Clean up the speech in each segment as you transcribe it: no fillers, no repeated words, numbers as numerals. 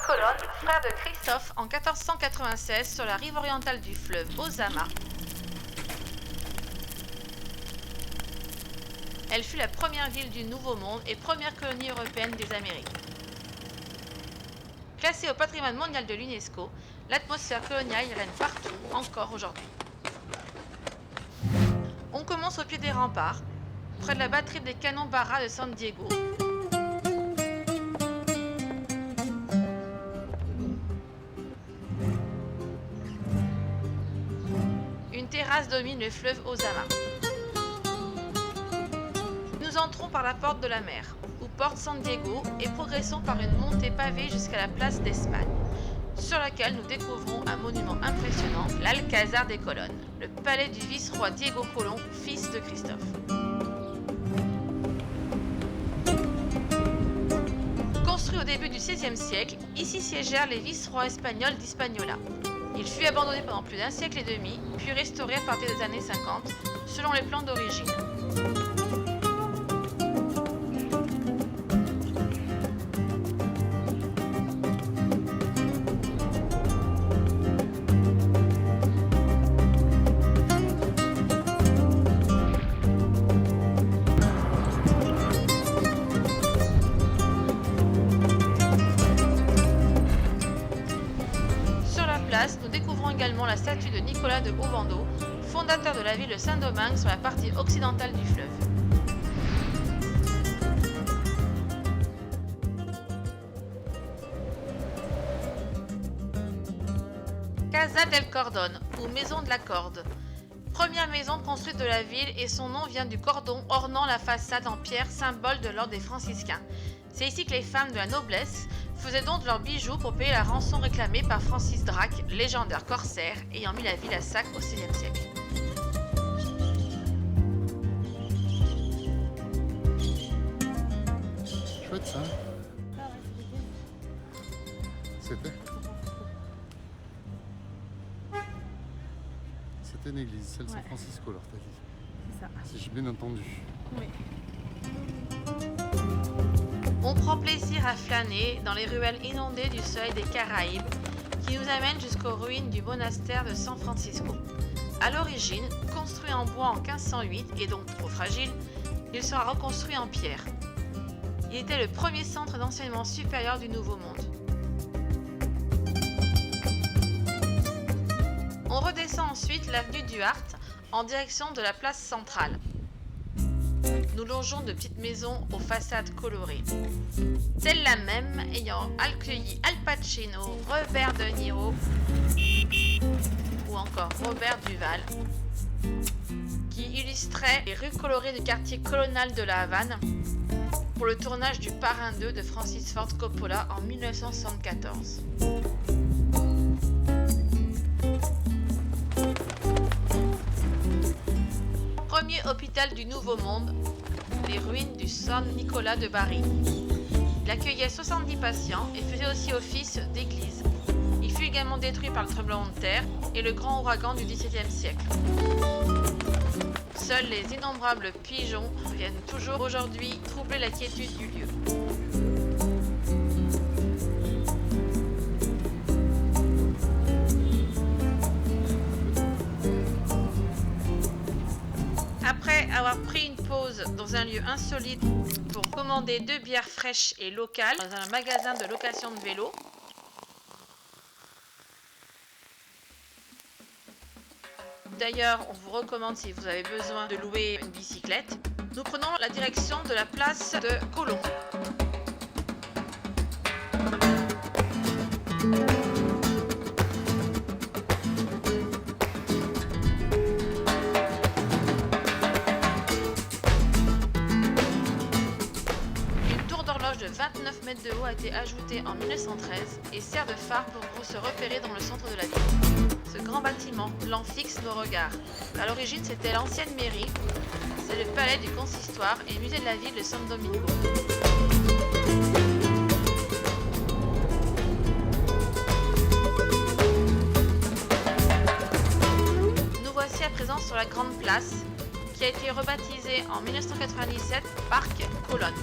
Colón, frère de Christophe, en 1496 sur la rive orientale du fleuve Ozama. Elle fut la première ville du Nouveau Monde et première colonie européenne des Amériques. Classée au patrimoine mondial de l'UNESCO, l'atmosphère coloniale y règne partout, encore aujourd'hui. On commence au pied des remparts, près de la batterie des canons Barra de San Diego. Une terrasse domine le fleuve Ozama. Nous entrons par la porte de la mer, ou porte San Diego, et progressons par une montée pavée jusqu'à la place d'Espagne, sur laquelle nous découvrons un monument impressionnant, l'Alcázar des Colonnes, le palais du vice-roi Diego Colón, fils de Christophe. Construit au début du XVIe siècle, ici siégèrent les vice-rois espagnols d'Hispaniola. Il fut abandonné pendant plus d'un siècle et demi, puis restauré à partir des années 50, selon les plans d'origine. Nous découvrons également la statue de Nicolas de Ovando, fondateur de la ville de Saint-Domingue sur la partie occidentale du fleuve. Casa del Cordón, ou maison de la corde. Première maison construite de la ville et son nom vient du cordon ornant la façade en pierre, symbole de l'ordre des franciscains. C'est ici que les femmes de la noblesse faisaient don de leurs bijoux pour payer la rançon réclamée par Francis Drake, légendaire corsaire ayant mis la ville à sac au XVIe siècle. Chouette ça. C'était une église, celle de San Francisco, alors t'as dit. C'est ça. Si j'ai bien entendu. Oui. On prend plaisir à flâner dans les ruelles inondées du soleil des Caraïbes qui nous amènent jusqu'aux ruines du monastère de San Francisco. À l'origine, construit en bois en 1508 et donc trop fragile, il sera reconstruit en pierre. Il était le premier centre d'enseignement supérieur du Nouveau Monde. On redescend ensuite l'avenue Duarte en direction de la place centrale. Nous longeons de petites maisons aux façades colorées. Celle-là même ayant accueilli Al Pacino, Robert De Niro ou encore Robert Duval, qui illustraient les rues colorées du quartier colonial de la Havane pour le tournage du Parrain 2 de Francis Ford Coppola en 1974. Premier hôpital du Nouveau Monde, les ruines du San Nicolas de Bari. Il accueillait 70 patients et faisait aussi office d'église. Il fut également détruit par le tremblement de terre et le grand ouragan du XVIIe siècle. Seuls les innombrables pigeons viennent toujours aujourd'hui troubler la quiétude du lieu. Après avoir pris une pause dans un lieu insolite pour commander 2 bières fraîches et locales dans un magasin de location de vélos, d'ailleurs, on vous recommande si vous avez besoin de louer une bicyclette, nous prenons la direction de la place de Colón. De 29 mètres de haut a été ajoutée en 1913 et sert de phare pour se repérer dans le centre de la ville. Ce grand bâtiment fixe nos regards. À l'origine, c'était l'ancienne mairie, c'est le palais du consistoire et musée de la ville de San Domingo. Nous voici à présent sur la grande place qui a été rebaptisée en 1997 Parc Colón.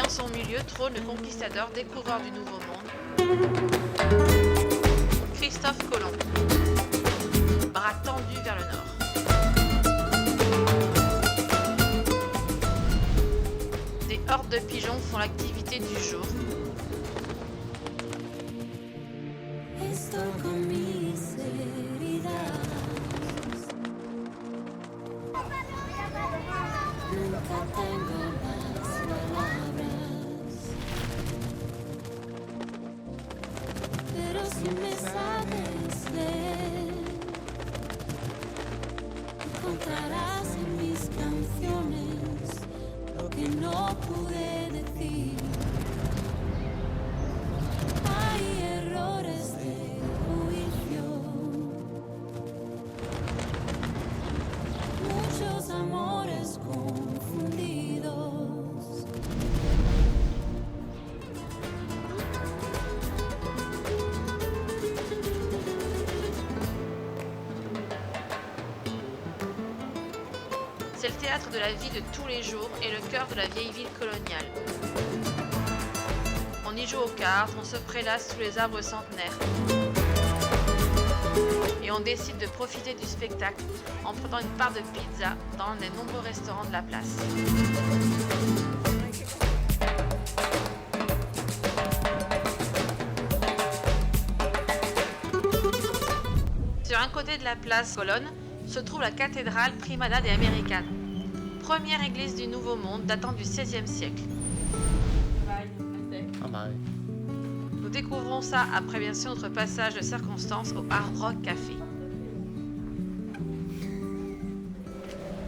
Dans son milieu, trône le conquistador découvreur du Nouveau Monde, Christophe Colomb, bras tendu vers le nord. Des hordes de pigeons font l'activité du jour. Pero si me sabes leer, encontrarás en mis canciones lo que no pude decir. Hay errores de juicio, muchos amores confundidos. C'est le théâtre de la vie de tous les jours et le cœur de la vieille ville coloniale. On y joue aux cartes, on se prélasse sous les arbres centenaires. Et on décide de profiter du spectacle en prenant une part de pizza dans l'un des nombreux restaurants de la place. Sur un côté de la place Colonne se trouve la cathédrale Primada de Americana, première église du Nouveau Monde datant du XVIe siècle. Ah bah, Nous découvrons ça après bien sûr notre passage de circonstance au Hard Rock Café.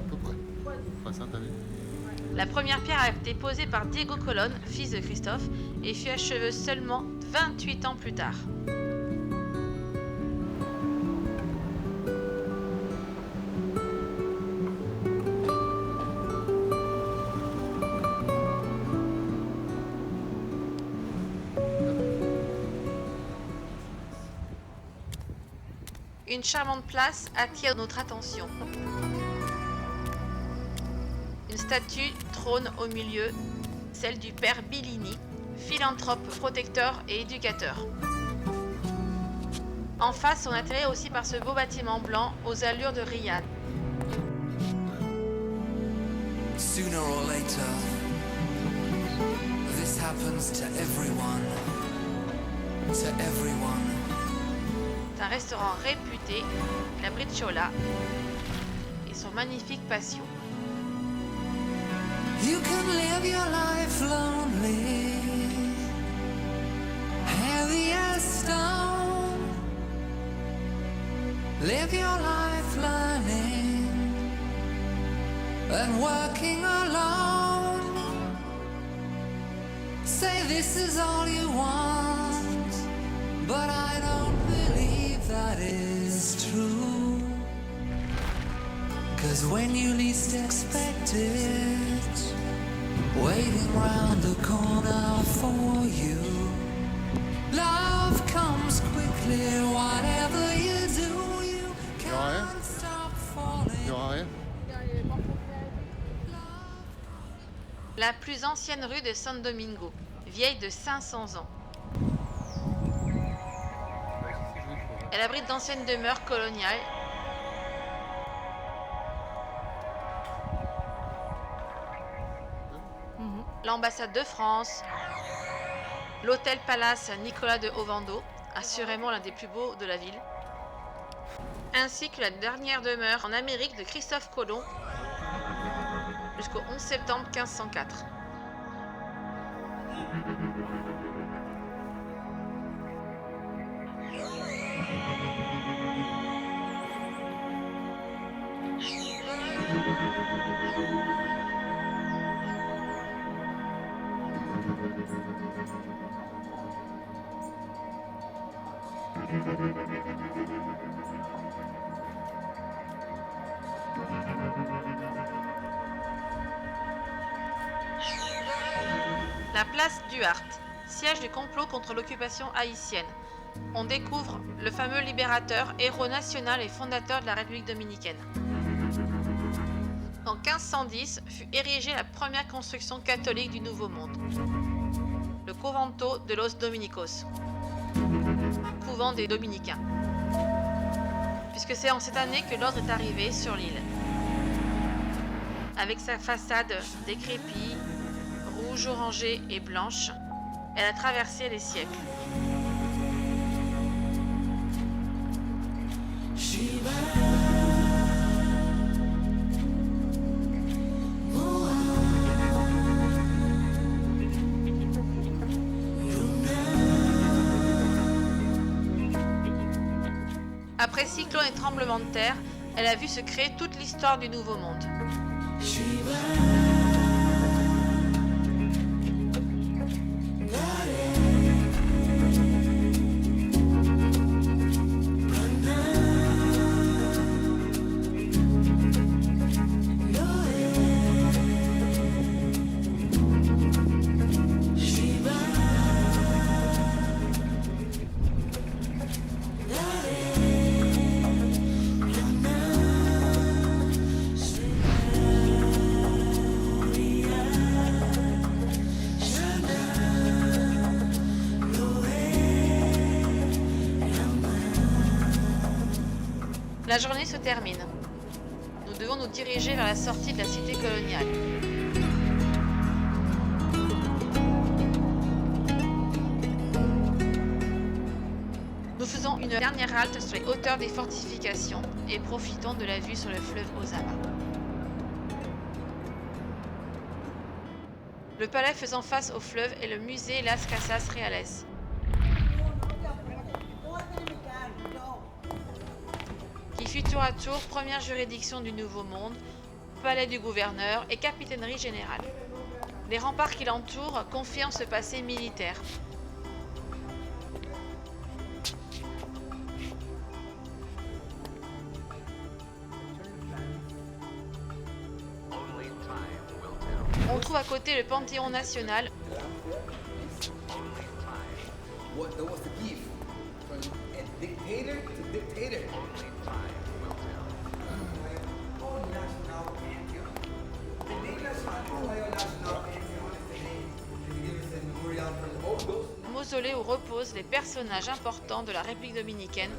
à peu près. Enfin, ça, t'as vu. La première pierre a été posée par Diego Colón, fils de Christophe, et fut achevée seulement 28 ans plus tard. Une charmante place attire notre attention. Une statue trône au milieu, celle du père Billini, philanthrope, protecteur et éducateur. En face, on est attiré aussi par ce beau bâtiment blanc aux allures de Riyad. Sooner or later, this happens to everyone. To everyone. C'est un restaurant réputé, la Briciola, et son magnifique patio. You can live your life lonely, heavy as stone. Live your life learning and working alone. Say this is all you want, but I don't believe that is true. 'Cause when you least expect it, waiting round the corner for you, love comes quickly, whatever you do, you can't stop Il y falling. aura rien. La plus ancienne rue de San Domingo, vieille de 500 ans. Elle abrite d'anciennes demeures coloniales. L'ambassade de France, l'hôtel Palace Nicolas de Ovando, assurément l'un des plus beaux de la ville, ainsi que la dernière demeure en Amérique de Christophe Colomb jusqu'au 11 septembre 1504. La place Duarte, siège du complot contre l'occupation haïtienne. On découvre le fameux libérateur, héros national et fondateur de la République dominicaine. En 1510 fut érigée la première construction catholique du Nouveau Monde, le Convento de los Dominicos, couvent des dominicains, puisque c'est en cette année que l'ordre est arrivé sur l'île. Avec sa façade décrépite, rouge, orangée et blanche, elle a traversé les siècles. Après cyclones et tremblements de terre, elle a vu se créer toute l'histoire du Nouveau Monde. La journée se termine. Nous devons nous diriger vers la sortie de la cité coloniale. Nous faisons une dernière halte sur les hauteurs des fortifications et profitons de la vue sur le fleuve Ozama. Le palais faisant face au fleuve est le musée Las Casas Reales. Qui fut tour à tour première juridiction du Nouveau Monde, palais du gouverneur et capitainerie générale. Les remparts qui l'entourent confirment ce passé militaire. On trouve à côté le Panthéon national. Mausolée où reposent les personnages importants de la République dominicaine.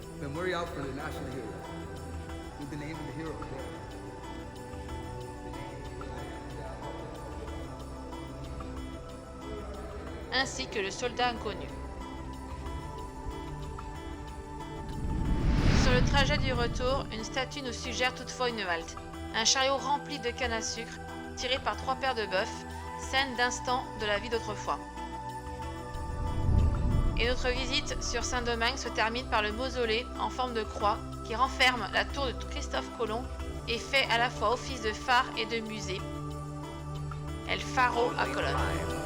Ainsi que le soldat inconnu. Sur le trajet du retour, une statue nous suggère toutefois une halte. Un chariot rempli de canne à sucre, tiré par 3 paires de bœufs, scène d'instant de la vie d'autrefois. Et notre visite sur Saint-Domingue se termine par le mausolée en forme de croix qui renferme la tour de Christophe Colomb et fait à la fois office de phare et de musée. El Faro à Colonne.